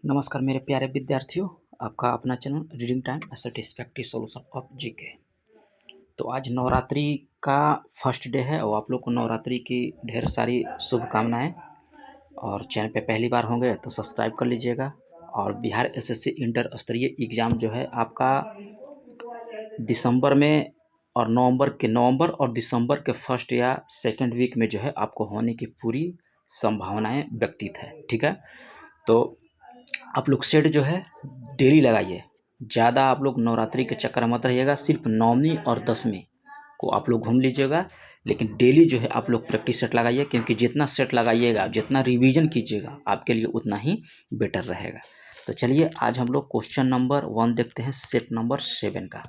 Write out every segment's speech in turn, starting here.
नमस्कार मेरे प्यारे विद्यार्थियों, आपका अपना channel reading time satisfactory solution of GK. तो आज नवरात्रि का फर्स्ट डे है और आप लोग को नवरात्रि की ढेर सारी शुभकामनाएं। और चैनल पे पहली बार होंगे तो सब्सक्राइब कर लीजिएगा। और बिहार एसएससी इंटर स्तरीय एग्ज़ाम जो है आपका दिसंबर में और नवंबर और दिसंबर के फर्स्ट या सेकेंड वीक में जो है आपको होने की पूरी संभावनाएं व्यक्तित है। ठीक है, तो आप लोग सेट जो है डेली लगाइए। ज़्यादा आप लोग नवरात्रि के चक्कर मत रहिएगा। सिर्फ नवमी और दसवीं को आप लोग घूम लीजिएगा, लेकिन डेली जो है आप लोग प्रैक्टिस सेट लगाइए, क्योंकि जितना सेट लगाइएगा, जितना रिवीजन कीजिएगा, आपके लिए उतना ही बेटर रहेगा। तो चलिए आज हम लोग क्वेश्चन नंबर 1 देखते हैं, सेट नंबर 7 का।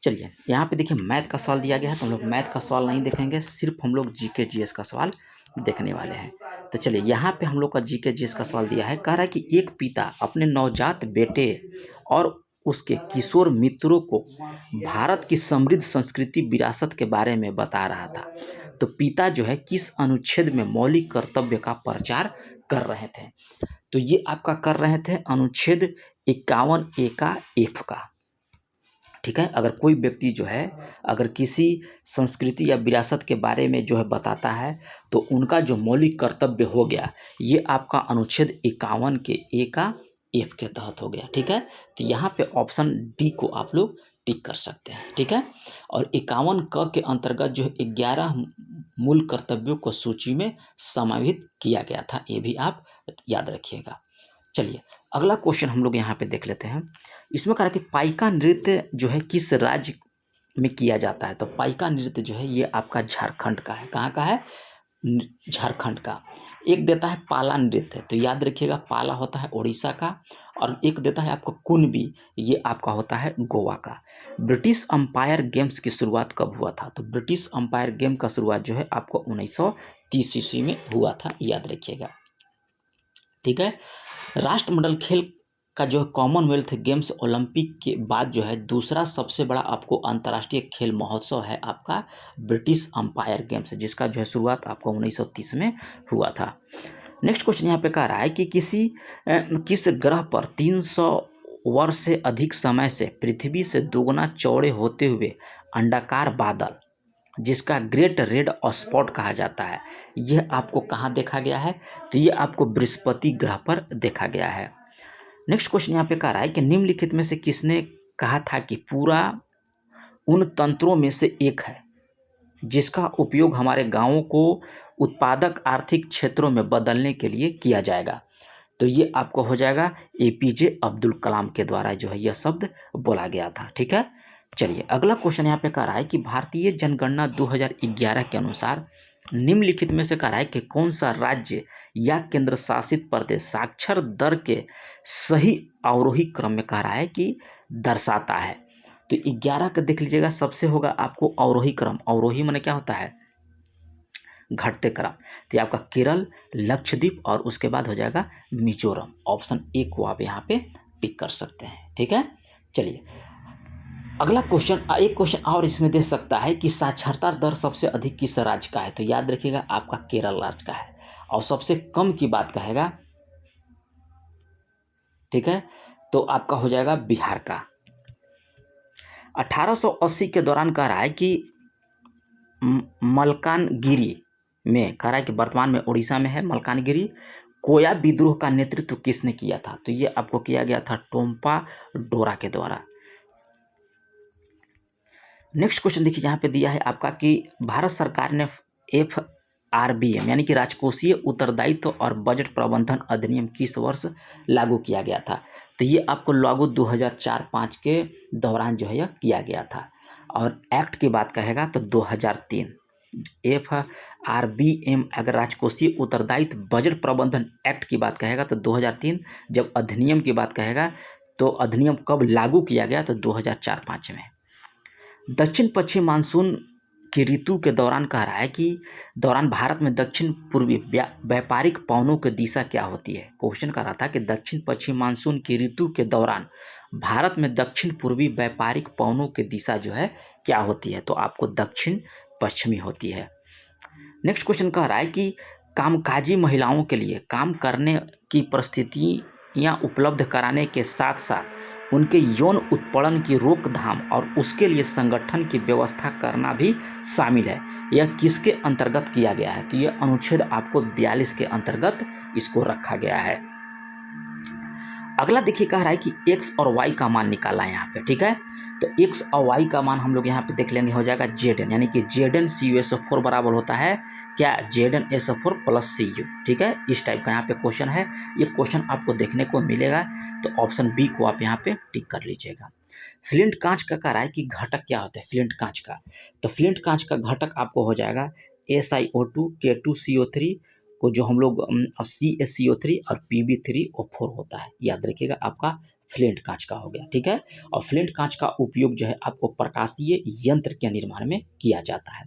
चलिए यहाँ पे देखिए मैथ का सवाल दिया गया है, तो हम लोग मैथ का सवाल नहीं देखेंगे, सिर्फ हम लोग जीके जीएस का सवाल देखने वाले हैं। तो चलिए यहाँ पे हम लोग का जीके जीएस का सवाल दिया है। कह रहा है कि एक पिता अपने नवजात बेटे और उसके किशोर मित्रों को भारत की समृद्ध संस्कृति विरासत के बारे में बता रहा था। तो पिता जो है किस अनुच्छेद में मौलिक कर्तव्य का प्रचार कर रहे थे? तो ये आपका कर रहे थे अनुच्छेद 51A का F का। ठीक है, अगर कोई व्यक्ति जो है अगर किसी संस्कृति या विरासत के बारे में जो है बताता है, तो उनका जो मौलिक कर्तव्य हो गया, ये आपका अनुच्छेद 51 के ए का एफ के तहत हो गया। ठीक है, तो यहाँ पे ऑप्शन डी को आप लोग टिक कर सकते हैं। ठीक है, और 51 क के अंतर्गत जो 11 मूल कर्तव्यों को सूची में समावित किया गया था, ये भी आप याद रखिएगा। चलिए अगला क्वेश्चन हम लोग यहाँ पे देख लेते हैं। इसमें कहा कि पाइका नृत्य जो है किस राज्य में किया जाता है? तो पाइका नृत्य जो है ये आपका झारखंड का है। कहाँ का है? झारखंड का। एक देता है पाला नृत्य, तो याद रखिएगा पाला होता है उड़ीसा का, और एक देता है आपको कुनबी, ये आपका होता है गोवा का। ब्रिटिश अंपायर गेम्स की शुरुआत कब हुआ था? तो ब्रिटिश अंपायर गेम का शुरुआत जो है आपको 1930 ईस्वी में हुआ था, याद रखिएगा। ठीक है, राष्ट्रमंडल खेल का जो है कॉमनवेल्थ गेम्स ओलंपिक के बाद जो है दूसरा सबसे बड़ा आपको अंतर्राष्ट्रीय खेल महोत्सव है आपका ब्रिटिश अंपायर गेम्स, जिसका जो है शुरुआत आपको 1930 में हुआ था। नेक्स्ट क्वेश्चन यहाँ पे कह रहा है कि किस ग्रह पर 300 वर्ष से अधिक समय से पृथ्वी से दोगुना चौड़े होते हुए अंडाकार बादल, जिसका ग्रेट रेड स्पॉट कहा जाता है, यह आपको कहाँ देखा गया है? तो ये आपको बृहस्पति ग्रह पर देखा गया है। नेक्स्ट क्वेश्चन यहाँ पे कह रहा है कि निम्नलिखित में से किसने कहा था कि पूरा उन तंत्रों में से एक है जिसका उपयोग हमारे गांवों को उत्पादक आर्थिक क्षेत्रों में बदलने के लिए किया जाएगा? तो ये आपको हो जाएगा एपीजे अब्दुल कलाम के द्वारा जो है यह शब्द बोला गया था। ठीक है, चलिए अगला क्वेश्चन यहाँ पे कह रहा है कि भारतीय जनगणना 2011 के अनुसार निम्नलिखित में से कह रहा है कि कौन सा राज्य या केंद्र शासित प्रदेश साक्षर दर के सही अवरोही क्रम में कह रहा है कि दर्शाता है? तो 11 का देख लीजिएगा, सबसे होगा आपको अवरोही क्रम। अवरोही माने क्या होता है? घटते क्रम। तो ये आपका केरल, लक्षद्वीप और उसके बाद हो जाएगा मिजोरम। ऑप्शन ए को आप यहाँ पे टिक कर सकते हैं। ठीक है, चलिए अगला क्वेश्चन, एक क्वेश्चन और इसमें दे सकता है कि साक्षरता दर सबसे अधिक किस राज्य का है? तो याद रखिएगा आपका केरल राज्य का है। और सबसे कम की बात कहेगा, ठीक है, तो आपका हो जाएगा बिहार का। 1880 के दौरान कह रहा है कि मलकानगिरी में, कह रहा है कि वर्तमान में उड़ीसा में है मलकानगिरी, कोया विद्रोह का नेतृत्व किसने किया था? तो ये आपको किया गया था टोम्पा डोरा के द्वारा। नेक्स्ट क्वेश्चन देखिए यहाँ पे दिया है आपका कि भारत सरकार ने FRBM यानी कि राजकोषीय उत्तरदायित्व और बजट प्रबंधन अधिनियम किस वर्ष लागू किया गया था? तो ये आपको लागू 2004-05 के दौरान जो है यह किया गया था। और एक्ट की बात कहेगा तो 2003। FRBM अगर राजकोषीय उत्तरदायित्व बजट प्रबंधन एक्ट की बात कहेगा तो 2003। जब अधिनियम की बात कहेगा तो अधिनियम कब लागू किया गया? तो 2004-05 में। दक्षिण पश्चिम मानसून की ऋतु के दौरान कह रहा है कि दौरान भारत में दक्षिण पूर्वी व्यापारिक पवनों की दिशा क्या होती है? क्वेश्चन कर रहा था कि दक्षिण पश्चिम मानसून की ऋतु के दौरान भारत में दक्षिण पूर्वी व्यापारिक पवनों की दिशा जो है क्या होती है? तो आपको दक्षिण पश्चिमी होती है। नेक्स्ट क्वेश्चन कह रहा है कि कामकाजी महिलाओं के लिए काम करने की परिस्थितियाँ उपलब्ध कराने के साथ साथ उनके यौन उत्पीड़न की रोकथाम और उसके लिए संगठन की व्यवस्था करना भी शामिल है। यह किसके अंतर्गत किया गया है? तो यह अनुच्छेद आपको 42 के अंतर्गत इसको रखा गया है। अगला देखिए कह रहा है कि x और y का मान निकाला है यहाँ पे, ठीक है। तो x और y का मान हम लोग यहाँ पे देख लेंगे, हो जाएगा Zn, यानी कि Zn CuSO4 बराबर होता है क्या? ZnSO4 प्लस Cu, ठीक है। इस टाइप का यहाँ पे क्वेश्चन है, ये क्वेश्चन आपको देखने को मिलेगा, तो ऑप्शन बी को आप यहाँ पे टिक कर लीजिएगा। फ्लिंट कांच का कह रहा है कि घटक क्या होता है फ्लिंट कांच का? तो फ्लिंट कांच का घटक आपको हो जाएगा SiO2 K2CO3 को जो हम लोग CaCO3 और Pb3O4 होता है, याद रखिएगा, आपका फ्लिंट कांच का हो गया, ठीक है। और फ्लिंट कांच का उपयोग जो है आपको प्रकाशीय यंत्र के निर्माण में किया जाता है।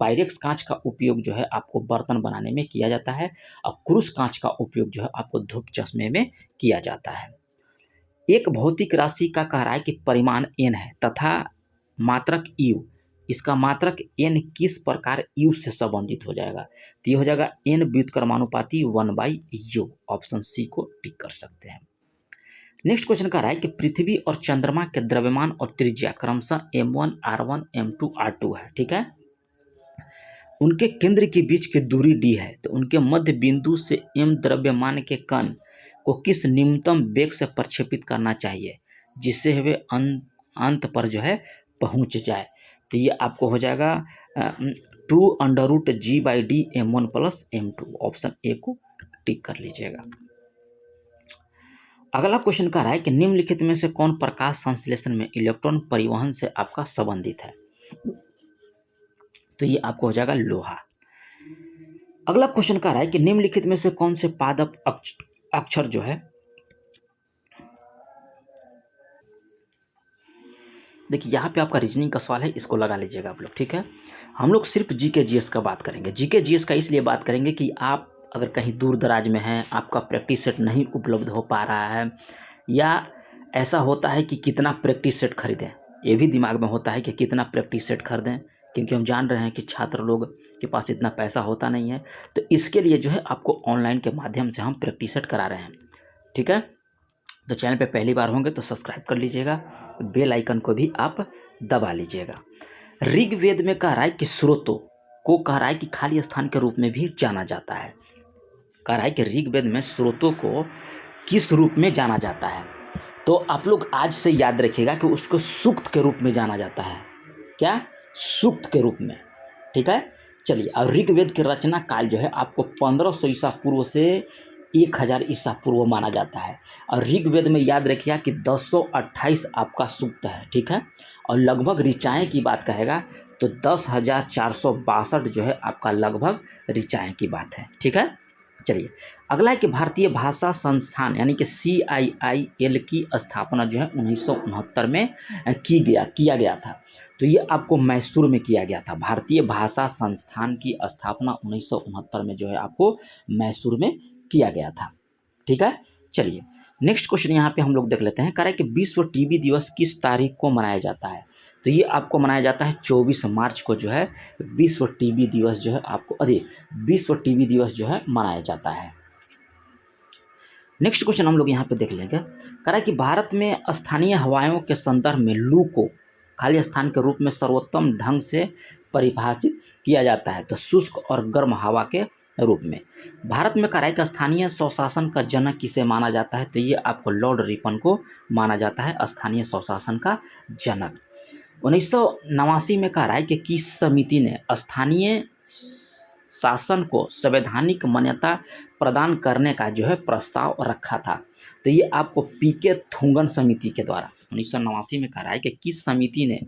पायरेक्स कांच का उपयोग जो है आपको बर्तन बनाने में किया जाता है, और क्रूस कांच का उपयोग जो है आपको धूप चश्मे में किया जाता है। एक भौतिक राशि का कह रहा है कि परिमाण n है तथा मात्रक u, इसका मात्रक n किस प्रकार u से संबंधित हो जाएगा? तो ये हो जाएगा n व्युत्क्रमानुपाती 1/u, ऑप्शन सी को टिक कर सकते हैं। नेक्स्ट क्वेश्चन कह रहा है कि पृथ्वी और चंद्रमा के द्रव्यमान और त्रिज्या क्रमशः m1 r1 m2 r2 है, ठीक है। उनके केंद्र के बीच की दूरी d है, तो उनके मध्य बिंदु से m द्रव्यमान के कण को किस निम्नतम वेग से प्रक्षेपित करना चाहिए जिससे वे अंत पर जो है पहुंच जाए? तो ये आपको हो जाएगा 2√g/d m1 plus m2, option A को टिक कर लीजिएगा। अगला क्वेश्चन कह रहा है कि निम्नलिखित में से कौन प्रकाश संश्लेषण में इलेक्ट्रॉन परिवहन से आपका संबंधित है? तो ये आपको हो जाएगा लोहा। अगला क्वेश्चन कह रहा है कि निम्नलिखित में से कौन से पादप अक्षर जो है, देखिए यहाँ पे आपका रीजनिंग का सवाल है, इसको लगा लीजिएगा आप लोग, ठीक है। हम लोग सिर्फ जीके जीएस का बात करेंगे। जीके जीएस का इसलिए बात करेंगे कि आप अगर कहीं दूर दराज में हैं, आपका प्रैक्टिस सेट नहीं उपलब्ध हो पा रहा है, या ऐसा होता है कि कितना प्रैक्टिस सेट खरीदें, ये भी दिमाग में होता है कि कितना प्रैक्टिस सेट खरीदें, क्योंकि हम जान रहे हैं कि छात्र लोग के पास इतना पैसा होता नहीं है। तो इसके लिए जो है आपको ऑनलाइन के माध्यम से हम प्रैक्टिस सेट करा रहे हैं, ठीक है। तो चैनल पे पहली बार होंगे तो सब्सक्राइब कर लीजिएगा, बेल आइकन को भी आप दबा लीजिएगा। ऋग्वेद में कह रहा है कि स्रोतों को कह रहा है कि खाली स्थान के रूप में भी जाना जाता है। कह रहा है कि ऋग्वेद में स्रोतों को किस रूप में जाना जाता है? तो आप लोग आज से याद रखिएगा कि उसको सूक्त के रूप में जाना जाता है। क्या? सूक्त के रूप में, ठीक है। चलिए, और ऋग्वेद की रचना काल जो है आपको 1500 ईसा पूर्व से 1000 ईसा पूर्व माना जाता है। और ऋग्वेद में याद रखिएगा कि 1028 आपका सूक्त है, ठीक है। और लगभग ऋचाएँ की बात कहेगा तो 10,462 जो है आपका लगभग ऋचाएँ की बात है, ठीक है। चलिए, अगला है कि भारतीय भाषा संस्थान यानी कि CIIL की स्थापना जो है 1969 में किया गया था। तो ये आपको मैसूर में किया गया था। भारतीय भाषा संस्थान की स्थापना 1969 में जो है आपको मैसूर में किया गया था, ठीक है। चलिए, नेक्स्ट क्वेश्चन यहाँ पे हम लोग देख लेते हैं। कह रहा है कि विश्व टीबी दिवस किस तारीख को मनाया जाता है? तो ये आपको मनाया जाता है 24 मार्च को जो है विश्व टीबी दिवस जो है आपको विश्व टीबी दिवस जो है मनाया जाता है। नेक्स्ट क्वेश्चन हम लोग यहाँ पे देख लेंगे। कह रहा है कि भारत में स्थानीय हवाओं के संदर्भ में लू को खाली स्थान के रूप में सर्वोत्तम ढंग से परिभाषित किया जाता है, तो शुष्क और गर्म हवा के रूप में। भारत में कह रहा है कि स्थानीय स्वशासन का जनक किसे माना जाता है? तो ये आपको लॉर्ड रिपन को माना जाता है स्थानीय स्वशासन का जनक। 1989 में कह रहा है कि किस समिति ने स्थानीय शासन को संवैधानिक मान्यता प्रदान करने का जो है प्रस्ताव रखा था? तो ये आपको पीके थुंगन समिति के द्वारा 1989 में कह रहा है कि किस समिति ने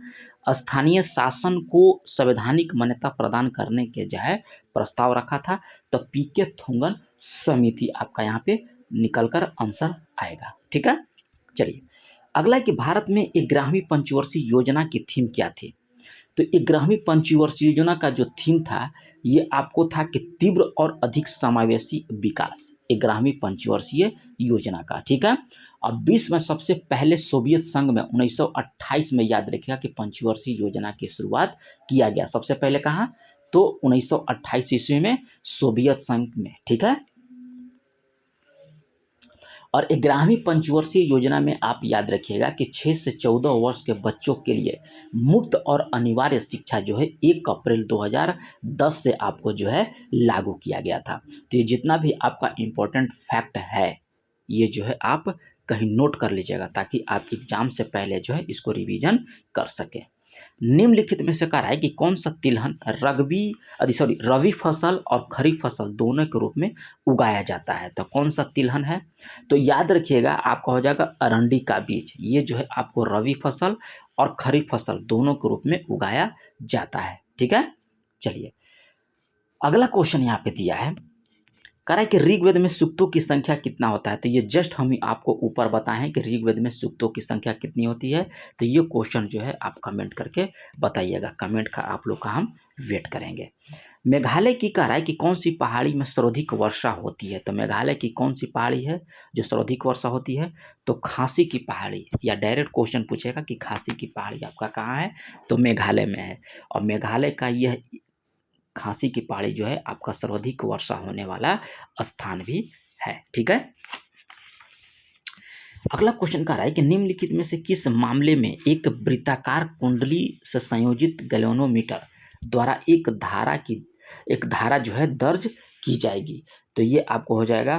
स्थानीय शासन को संवैधानिक मान्यता प्रदान करने के जो है प्रस्ताव रखा था? तो पीके थुंगन समिति आपका यहाँ पे निकल कर आंसर आएगा, ठीक है। चलिए, अगला है कि भारत में 11वीं पंचवर्षीय योजना की थीम क्या थी? तो 11वीं पंचवर्षीय योजना का जो थीम था ये आपको था कि तीव्र और अधिक समावेशी विकास, 11वीं पंचवर्षीय योजना का, ठीक है। और विश्व में सबसे पहले सोवियत संघ में 1928 में याद रखिएगा कि पंचवर्षीय योजना की शुरुआत किया गया। सबसे पहले कहाँ? तो 1928 ईस्वी में सोवियत संघ में, ठीक है। और 11वीं पंचवर्षीय योजना में आप याद रखिएगा कि 6 से 14 वर्ष के बच्चों के लिए मुफ्त और अनिवार्य शिक्षा जो है 1 अप्रैल 2010 से आपको जो है लागू किया गया था। तो ये जितना भी आपका इम्पोर्टेंट फैक्ट है ये जो है आप कहीं नोट कर लीजिएगा ताकि आप एग्जाम से पहले जो है इसको रिवीजन कर सकें। निम्नलिखित में से कह रहा है कि कौन सा तिलहन रवि फसल और खरीफ फसल दोनों के रूप में उगाया जाता है। तो कौन सा तिलहन है, तो याद रखिएगा आपका हो जाएगा अरंडी का बीज। ये जो है आपको रवि फसल और खरीफ फसल दोनों के रूप में उगाया जाता है, ठीक है। चलिए अगला क्वेश्चन यहाँ पे दिया है, कह रहा है कि ऋग्वेद में सूक्तों की संख्या कितना होता है। तो ये जस्ट हम आपको ऊपर बताएं कि ऋग्वेद में सूक्तों की संख्या कितनी होती है। तो ये क्वेश्चन जो है आप कमेंट करके बताइएगा, कमेंट का आप लोग का हम वेट करेंगे। मेघालय की कह रहा है कि कौन सी पहाड़ी में सर्वाधिक वर्षा होती है। तो मेघालय की कौन सी पहाड़ी है जो सर्वाधिक वर्षा होती है, तो खासी की पहाड़ी, या डायरेक्ट क्वेश्चन पूछेगा कि खासी की पहाड़ी आपका कहाँ है, तो मेघालय में है। और मेघालय का यह खासी की पहाड़ी जो है आपका सर्वाधिक वर्षा होने वाला स्थान भी है, ठीक है। अगला क्वेश्चन कह रहा है कि निम्नलिखित में से किस मामले में एक वृत्ताकार कुंडली से संयोजित गैल्वेनोमीटर द्वारा एक धारा जो है दर्ज की जाएगी। तो ये आपको हो जाएगा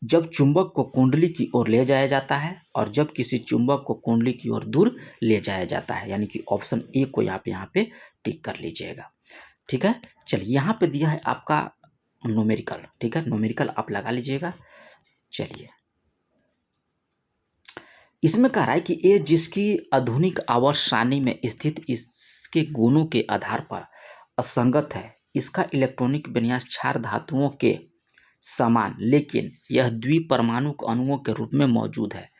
जब चुंबक को कुंडली की ओर ले जाया जाता है और जब किसी चुंबक को कुंडली की ओर दूर ले जाया जाता है, यानी कि ऑप्शन ए को आप यहाँ पे टिक कर लीजिएगा, ठीक है। चलिए यहाँ पे दिया है आपका न्यूमेरिकल, ठीक है, न्यूमेरिकल आप लगा लीजिएगा। चलिए इसमें कह रहा है कि ए जिसकी आधुनिक आवर्त सारणी में स्थित इसके गुणों के आधार पर असंगत है, इसका इलेक्ट्रॉनिक विन्यास क्षार धातुओं के समान लेकिन यह द्विपरमाणुक अणुओं के रूप में मौजूद है।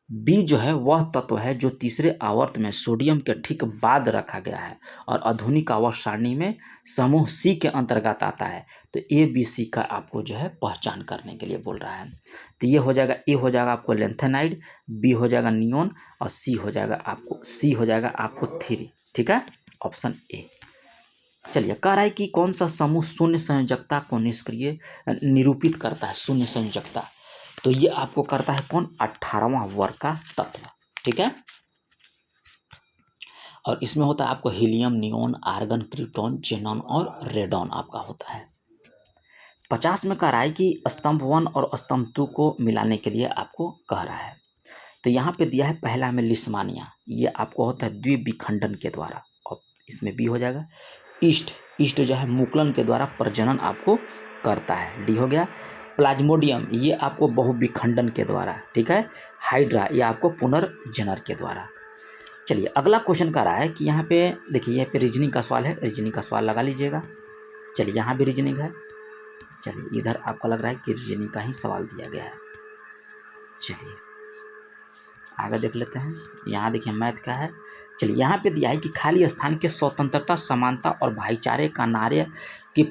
बी जो है वह तत्व है जो तीसरे आवर्त में सोडियम के ठीक बाद रखा गया है और आधुनिक आवर्त सारणी में समूह सी के अंतर्गत आता है। तो ए बी सी का आपको जो है पहचान करने के लिए बोल रहा है। तो ये हो जाएगा, ए हो जाएगा आपको लेंथेनाइड, बी हो जाएगा नियोन और सी हो जाएगा आपको थ्री, ठीक है, ऑप्शन ए। चलिए कह रहा है कि कौन सा समूह शून्य संयोजकता को निरूपित करता है, शून्य संयोजकता। तो ये आपको करता है कौन, 18वां वर्ग का तत्व, ठीक है। और इसमें होता है आपको helium, neon, argon, krypton, xenon और रेडॉन आपका होता है। 50 में कह रहा है कि स्तंभ 1 और स्तंभ 2 को मिलाने के लिए आपको कह रहा है। तो यहाँ पे दिया है पहला में लिस्मानिया, ये आपको होता है द्विविखंडन के द्वारा, और इसमें बी हो जाएगा। ईस्ट जो है मुकुलन के द्वारा प्रजनन आपको करता है, डी हो गया। प्लाज्मोडियम ये आपको बहुविखंडन के द्वारा, ठीक है। हाइड्रा ये आपको पुनर्जनन के द्वारा। चलिए अगला क्वेश्चन कर रहा है कि यहाँ पे देखिए, यहाँ पे रीजनिंग का सवाल है, रीजनिंग का सवाल लगा लीजिएगा। चलिए यहाँ भी रीजनिंग है, चलिए इधर आपको लग रहा है कि रीजनिंग का ही सवाल दिया गया है। चलिए आगे देख लेते हैं, यहाँ देखिए मैथ का है। चलिए यहाँ पे दिया है कि खाली स्थान के स्वतंत्रता, समानता और भाईचारे का नारे की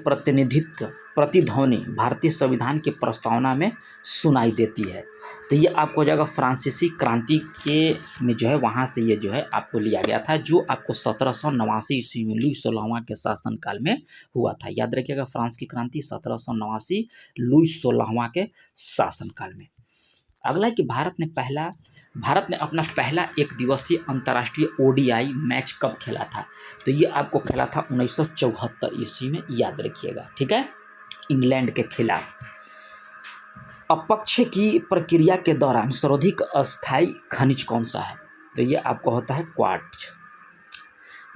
प्रतिध्वनि भारतीय संविधान की प्रस्तावना में सुनाई देती है। तो ये आपको हो जाएगा फ्रांसीसी क्रांति के में जो है वहाँ से ये जो है आपको लिया गया था, जो आपको 1789 ईस्वी में लुई 16वां के शासनकाल में हुआ था। याद रखिएगा फ्रांस की क्रांति 1789 लुई 16वां के शासनकाल में। अगला है कि भारत ने अपना पहला एक दिवसीय अंतर्राष्ट्रीय ओडीआई मैच कब खेला था। तो ये आपको खेला था 1974 ईस्वी में, याद रखिएगा, ठीक है, इंग्लैंड के खिलाफ। अपक्ष की प्रक्रिया के दौरान सर्वाधिक अस्थायी खनिज कौन सा है। तो ये आपको होता है क्वार्ट्ज।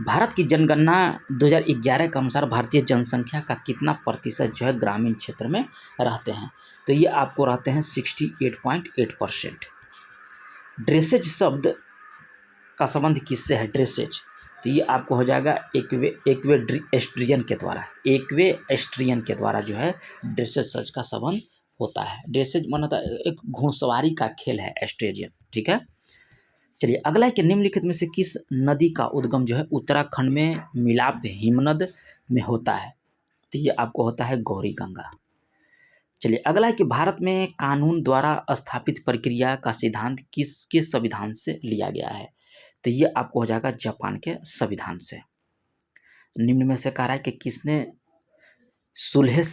भारत की जनगणना 2011 के अनुसार भारतीय जनसंख्या का कितना प्रतिशत जो है ग्रामीण क्षेत्र में रहते हैं। तो ये आपको रहते हैं 68.8%। ड्रेसेज शब्द का संबंध किससे है, ड्रेसेज। तो ये आपको हो जाएगा एक्वेस्ट्रियन के द्वारा जो है ड्रेसेज शब्द का संबंध होता है। ड्रेसेज माना था एक घुड़सवारी का खेल है एस्ट्रेजियन, ठीक है। चलिए अगला है कि निम्नलिखित में से किस नदी का उद्गम जो है उत्तराखंड में मिलाप हिमनद में होता है। तो ये आपको होता है गौरी गंगा। चलिए अगला है कि भारत में कानून द्वारा स्थापित प्रक्रिया का सिद्धांत किसके संविधान से लिया गया है। तो ये आपको हो जाएगा जापान के संविधान से। निम्न में से कह रहा है कि किसने सुलेख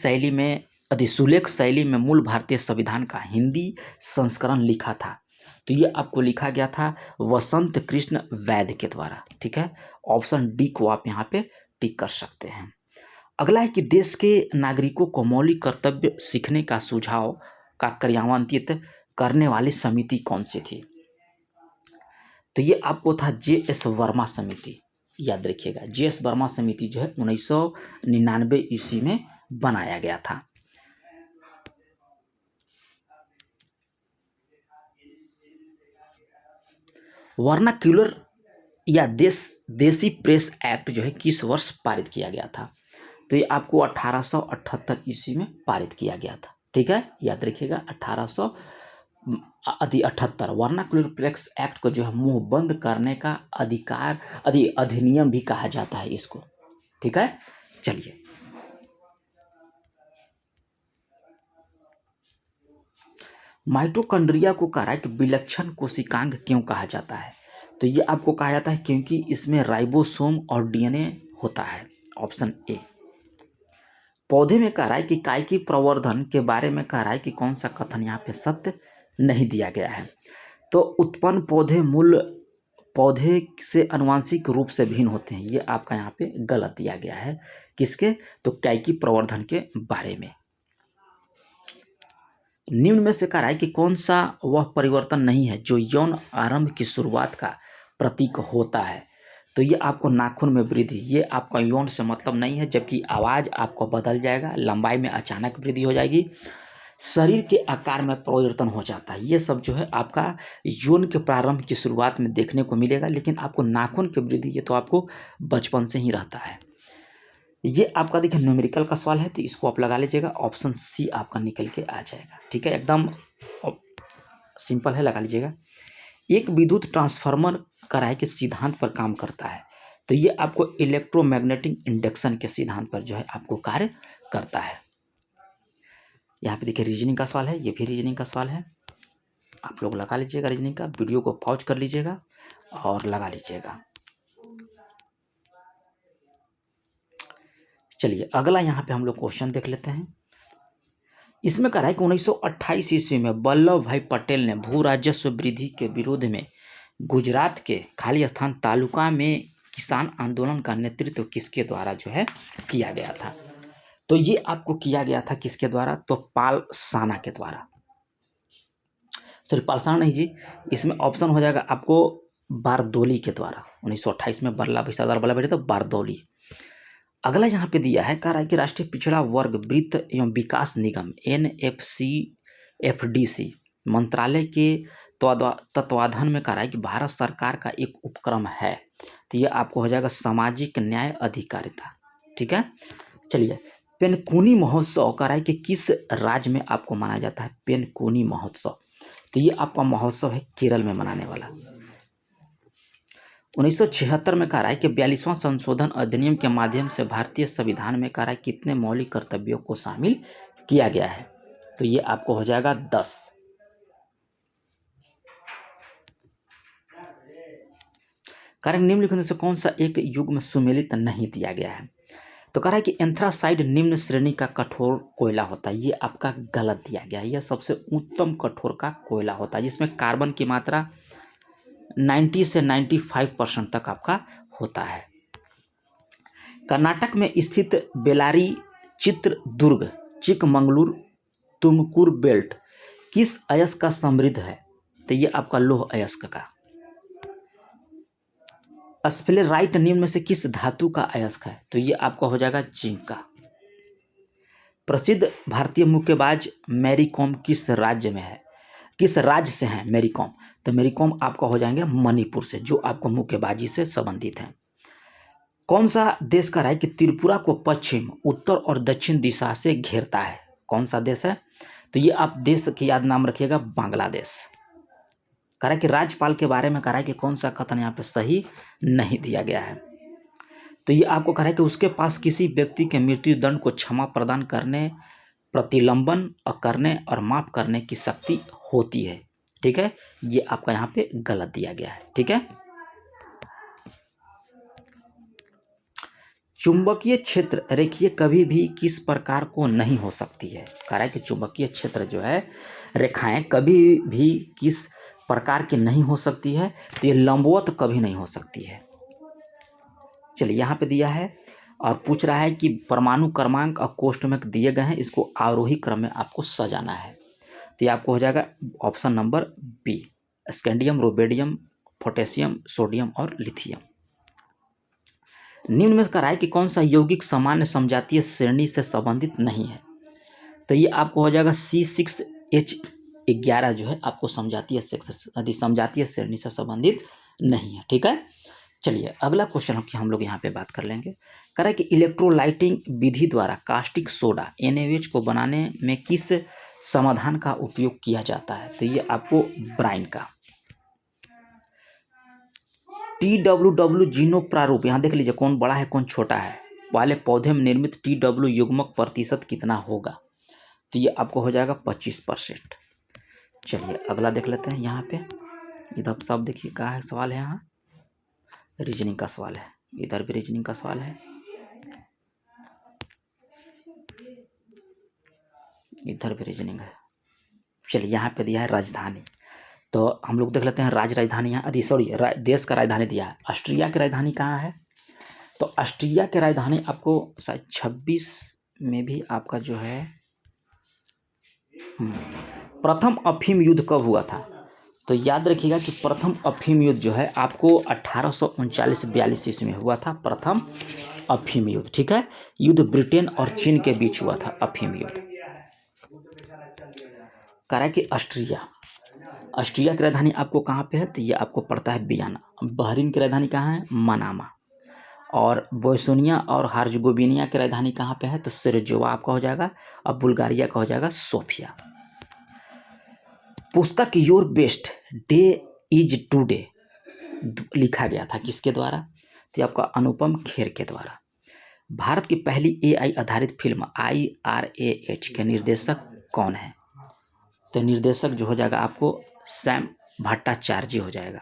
शैली में मूल भारतीय संविधान का हिंदी संस्करण लिखा था? तो ये आपको लिखा गया था वसंत कृष्ण वैद्य के द्वारा। ठीक है, ऑप्शन डी को आप यहाँ पे टिक कर सकते हैं। अगला है कि देश के नागरिकों को मौलिक कर्तव्य सीखने का सुझाव का क्रियान्वित करने वाली समिति कौन सी थी? तो ये आपको था JS वर्मा समिति। याद रखिएगा, JS वर्मा समिति जो है 1999 ईस्वी में बनाया गया था। वर्नाक्यूलर या देसी प्रेस एक्ट जो है किस वर्ष पारित किया गया था? तो ये आपको 1878 ईस्वी में पारित किया गया था। ठीक है, याद रखिएगा 1878। वर्नाक्यूलर प्रेस एक्ट को जो है मुंह बंद करने का अधिनियम भी कहा जाता है इसको। ठीक है, चलिए माइटोकॉन्ड्रिया को कहा है कि विलक्षण कोशिकांग क्यों कहा जाता है? तो ये आपको कहा जाता है क्योंकि इसमें राइबोसोम और DNA होता है। Option A. पौधे में कह रहा है कि कायिकी प्रवर्धन के बारे में कह रहा है कि कौन सा कथन यहाँ पे सत्य नहीं दिया गया है? तो उत्पन्न पौधे मूल पौधे से आनुवंशिक रूप से भिन्न होते हैं, ये आपका यहाँ पे गलत दिया गया है। किसके? तो कायिकी प्रवर्धन के बारे में। निम्न में से कह रहा है कि कौन सा वह परिवर्तन नहीं है जो यौन आरंभ की शुरुआत का प्रतीक होता है? तो ये आपको नाखून में वृद्धि, ये आपका यौन से मतलब नहीं है, जबकि आवाज़ आपको बदल जाएगा, लंबाई में अचानक वृद्धि हो जाएगी, शरीर के आकार में परिवर्तन हो जाता है। ये सब जो है आपका यौन के प्रारंभ की शुरुआत में देखने को मिलेगा, लेकिन आपको नाखून की वृद्धि ये तो आपको बचपन से ही रहता है। ये आपका देखिए न्यूमेरिकल का सवाल है, तो इसको आप लगा लीजिएगा, ऑप्शन सी आपका निकल के आ जाएगा। ठीक है, एकदम सिंपल है, लगा लीजिएगा। एक विद्युत ट्रांसफार्मर कराए के सिद्धांत पर काम करता है, तो ये आपको इलेक्ट्रोमैग्नेटिक इंडक्शन के सिद्धांत पर जो है आपको कार्य करता है। यहाँ पे देखिए रीजनिंग का सवाल है, ये भी रीजनिंग का सवाल है, आप लोग लगा लीजिएगा रीजनिंग का, वीडियो को पॉज कर लीजिएगा और लगा लीजिएगा। चलिए अगला यहाँ पे हम लोग क्वेश्चन देख लेते हैं। इसमें कह रहा है कि 1928 ईस्वी में वल्लभ भाई पटेल ने भू राजस्व वृद्धि के विरोध में गुजरात के खाली स्थान तालुका में किसान आंदोलन का नेतृत्व किसके द्वारा जो है किया गया था? तो ये आपको किया गया था किसके द्वारा? तो पालसाना के द्वारा। सॉरी, पालसाना नहीं जी, इसमें ऑप्शन हो जाएगा आपको बारदौली के द्वारा। 1928 में सरदार वल्लभ भाई तो बारदौली। अगला यहाँ पे दिया है, कह रहा है कि राष्ट्रीय पिछड़ा वर्ग वित्त एवं विकास निगम NFCFDC मंत्रालय के तत्वाधान में कह रहा है कि भारत सरकार का एक उपक्रम है, तो ये आपको हो जाएगा सामाजिक न्याय अधिकारिता। ठीक है, चलिए पेनकुनी महोत्सव कह रहा है कि किस राज्य में आपको मनाया जाता है? पेनकुनी महोत्सव, तो ये आपका महोत्सव है केरल में मनाने वाला। 1976 में कह रहा है कि 42वां संशोधन अधिनियम के माध्यम से भारतीय संविधान में कह रहा है कितने मौलिक कर्तव्यों को शामिल किया गया है? तो ये आपको हो जाएगा 10। कारण निम्नलिखित में से कौन सा एक युग में सुमेलित नहीं दिया गया है? तो कह रहा है कि एंथ्रासाइड निम्न श्रेणी का कठोर कोयला होता है, ये आपका गलत दिया गया है। यह सबसे उत्तम कठोर का कोयला होता है जिसमें कार्बन की मात्रा 90 से 95% तक आपका होता है। कर्नाटक में स्थित बेलारी चित्रदुर्ग चिकमंगलुर तुमकुर बेल्ट किस अयस्क का समृद्ध है? तो ये आपका लौह अयस्क का। स्फेलेराइट निम्न में से किस धातु का अयस्क है? तो ये आपका हो जाएगा जिंक का। प्रसिद्ध भारतीय मुक्केबाज मैरी कॉम किस राज्य में है, किस राज्य से हैं मैरी कॉम? तो मैरी कॉम आपका हो जाएंगे मणिपुर से, जो आपको मुक्केबाजी से संबंधित हैं। कौन सा देश का है कि त्रिपुरा को पश्चिम, उत्तर और दक्षिण दिशा से घेरता है? कौन सा देश है? तो ये आप देश की याद नाम रखिएगा, बांग्लादेश। कह रहा है कि राज्यपाल के बारे में कह रहा है कि कौन सा कथन यहाँ पे सही नहीं दिया गया है? तो ये आपको कह रहा है कि उसके पास किसी व्यक्ति के मृत्यु दंड को क्षमा प्रदान करने, प्रतिलंबन और करने और माफ करने की शक्ति होती है। ठीक है, ये आपका यहाँ पे गलत दिया गया है। ठीक है, चुंबकीय क्षेत्र रेखीय कभी भी किस प्रकार को नहीं हो सकती है। कह रहा है कि चुंबकीय क्षेत्र जो है रेखाएं कभी भी किस प्रकार की नहीं हो सकती है, तो ये लंबवत कभी नहीं हो सकती है। चलिए यहाँ पे दिया है और पूछ रहा है कि परमाणु क्रमांक और कोष्ठ में दिए गए हैं, इसको आरोही क्रम में आपको सजाना है। तो ये आपको हो जाएगा option number B, scandium, rubidium, potassium, sodium और लिथियम। निम्न में कह रहा है कि कौन सा यौगिक सामान्य समजातीय श्रेणी से संबंधित नहीं है। तो ये आपको हो जाएगा C6H11 जो है आपको समजातीय श्रेणी से संबंधित नहीं है। ठीक है, चलिए अगला क्वेश्चन की हम लोग यहाँ पे बात कर लेंगे। कह रहा है कि इलेक्ट्रोलाइटिंग विधि द्वारा कास्टिक सोडा NaOH को बनाने में किस समाधान का उपयोग किया जाता है। तो ये आपको ब्राइन का TWW जीनो प्रारूप, यहाँ देख लीजिए कौन बड़ा है कौन छोटा है, वाले पौधे में निर्मित TW युग्मक प्रतिशत कितना होगा। तो ये आपको हो जाएगा 25%। चलिए अगला देख लेते हैं। यहाँ पे इधर सब देखिए क्या है, सवाल है, यहाँ रीजनिंग का सवाल है, इधर भी रीजनिंग का सवाल है, इधर भी रीजनिंग है। चलिए यहाँ पे दिया है राजधानी, तो हम लोग देख लेते हैं राजधानी यहाँ देश का राजधानी दिया है। ऑस्ट्रिया की राजधानी कहाँ है। तो ऑस्ट्रिया की राजधानी आपको शायद 26 में भी आपका जो है प्रथम अफीम युद्ध कब हुआ था। तो याद रखिएगा कि प्रथम अफीम युद्ध जो है आपको 1839-42 ईस्वी में हुआ था, प्रथम अफीम युद्ध। ठीक है, युद्ध ब्रिटेन और चीन के बीच हुआ था अफीम युद्ध। कह रहा है कि ऑस्ट्रिया की राजधानी आपको कहाँ पे है, तो ये आपको पड़ता है वियना। बहरीन की राजधानी कहाँ है, मनामा। और बोस्निया और हर्जगोविनिया की राजधानी कहाँ पे है, तो सेरेजोवा आपका हो जाएगा, और बुल्गारिया का हो जाएगा सोफिया। पुस्तक your best day is today लिखा गया था किसके द्वारा, तो आपका अनुपम खेर के द्वारा। भारत की पहली AI आधारित फिल्म IRAH के निर्देशक कौन है। तो निर्देशक जो हो जाएगा आपको सैम भट्टाचार्य हो जाएगा।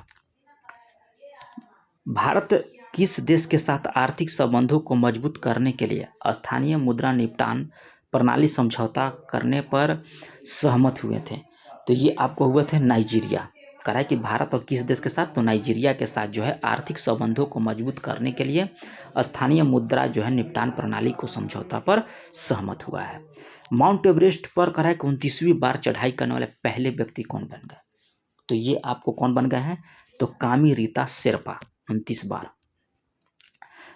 भारत किस देश के साथ आर्थिक संबंधों को मजबूत करने के लिए स्थानीय मुद्रा निपटान प्रणाली समझौता करने पर सहमत हुए थे। तो ये आपको हुए थे नाइजीरिया। कह रहा है कि भारत और किस देश के साथ, तो नाइजीरिया के साथ जो है आर्थिक संबंधों को मजबूत करने के लिए स्थानीय मुद्रा जो है निपटान प्रणाली को समझौता पर सहमत हुआ है। माउंट एवरेस्ट पर कह रहा है कि 29वीं बार चढ़ाई करने वाले पहले व्यक्ति कौन बन गए। तो ये आपको कौन बन गए हैं, तो कामी रीता शेरपा 29 बार।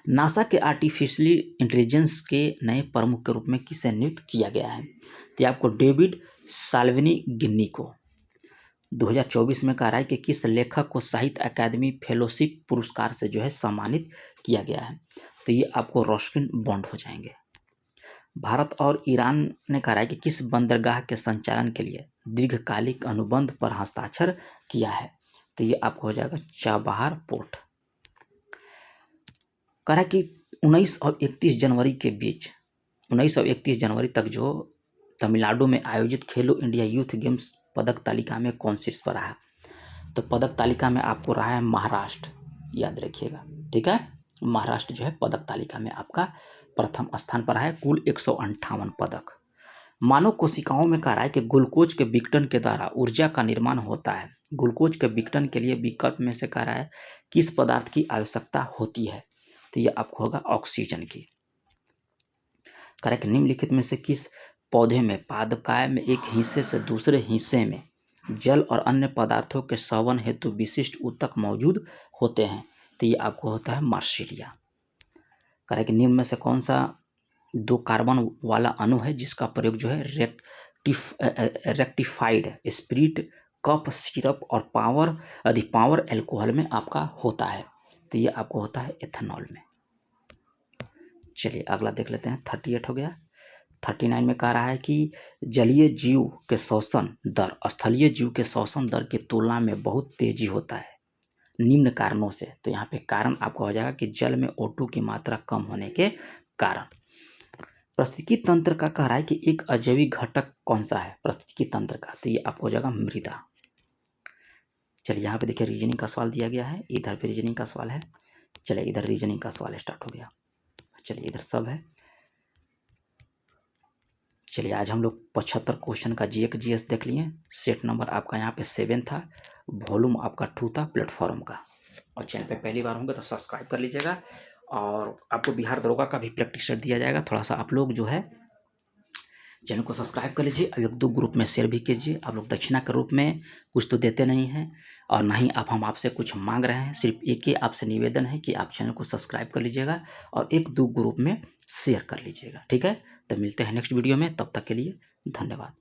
नासा के आर्टिफिशियली इंटेलिजेंस के नए प्रमुख के रूप में किसे नियुक्त किया गया है। तो आपको डेविड साल्विनी गिन्नी को 2024 में कह रहा है कि किस लेखक को साहित्य अकादमी फेलोशिप पुरस्कार से जो है सम्मानित किया गया है। तो ये आपको रस्किन बॉन्ड हो जाएंगे। भारत और ईरान ने कहा है कि किस बंदरगाह के संचालन के लिए दीर्घकालिक अनुबंध पर हस्ताक्षर किया है। तो ये आपको हो जाएगा चाबहार पोर्ट। कह रहा है कि 19 और 31 जनवरी के बीच 19 और 31 जनवरी तक जो तमिलनाडु में आयोजित खेलो इंडिया यूथ गेम्स पदक तालिका में कौन शीर्ष पर रहा। तो पदक तालिका में आपको रहा है महाराष्ट्र, याद रखिएगा। ठीक है, महाराष्ट्र जो है पदक तालिका में आपका प्रथम स्थान पर है, कुल 158 पदक। मानव कोशिकाओं में कह रहा है कि ग्लूकोज के विघटन के द्वारा ऊर्जा का निर्माण होता है। ग्लूकोज के विघटन के लिए विकल्प में से कह रहा है किस पदार्थ की आवश्यकता होती है। तो यह आपको होगा ऑक्सीजन की। कह रहा है कि निम्नलिखित में से किस पौधे में पादकाय में एक हिस्से से दूसरे हिस्से में जल और अन्य पदार्थों के संवहन हेतु विशिष्ट ऊतक मौजूद होते हैं। तो ये आपको होता है मार्सिलिया। कह रहा है कि निम्न में से कौन सा 2 कार्बन वाला अणु है जिसका प्रयोग जो है रेक्टिफाइड स्पिरिट कफ सिरप और पावर एल्कोहल में आपका होता है। तो ये आपको होता है एथेनॉल में। चलिए अगला देख लेते हैं। 38 हो गया। 39 में कह रहा है कि जलीय जीव के श्वसन दर स्थलीय जीव के श्वसन दर की तुलना में बहुत तेजी होता है निम्न कारणों से। तो यहाँ पे कारण आपका हो जाएगा कि जल में O2 की मात्रा कम होने के कारण। पारिस्थितिकी तंत्र का कह रहा है कि एक अजैविक घटक कौन सा है पारिस्थितिकी तंत्र का। तो ये आपको हो जाएगा मृदा। चलिए यहाँ पे देखिए रीजनिंग का सवाल दिया गया है, इधर पे रीजनिंग का सवाल है। चलिए इधर रीजनिंग का सवाल स्टार्ट हो गया। चलिए इधर सब है। चलिए आज हम लोग 75 क्वेश्चन का जीए का जीएस देख लिए। सेट नंबर आपका यहाँ पे 7 था, वॉल्यूम आपका 2 था प्लेटफॉर्म का। और चैनल पे पहली बार होंगे तो सब्सक्राइब कर लीजिएगा। और आपको बिहार दरोगा का भी प्रैक्टिस सेट दिया जाएगा। थोड़ा सा आप लोग जो है चैनल को सब्सक्राइब कर लीजिए, अब 1-2 ग्रुप में शेयर भी कीजिए। आप लोग दक्षिणा के रूप में कुछ तो देते नहीं हैं और ना ही हम आपसे कुछ मांग रहे हैं। सिर्फ एक ही आपसे निवेदन है कि आप चैनल को सब्सक्राइब कर लीजिएगा और 1-2 ग्रुप में शेयर कर लीजिएगा, ठीक है। तो मिलते हैं नेक्स्ट वीडियो में, तब तक के लिए धन्यवाद।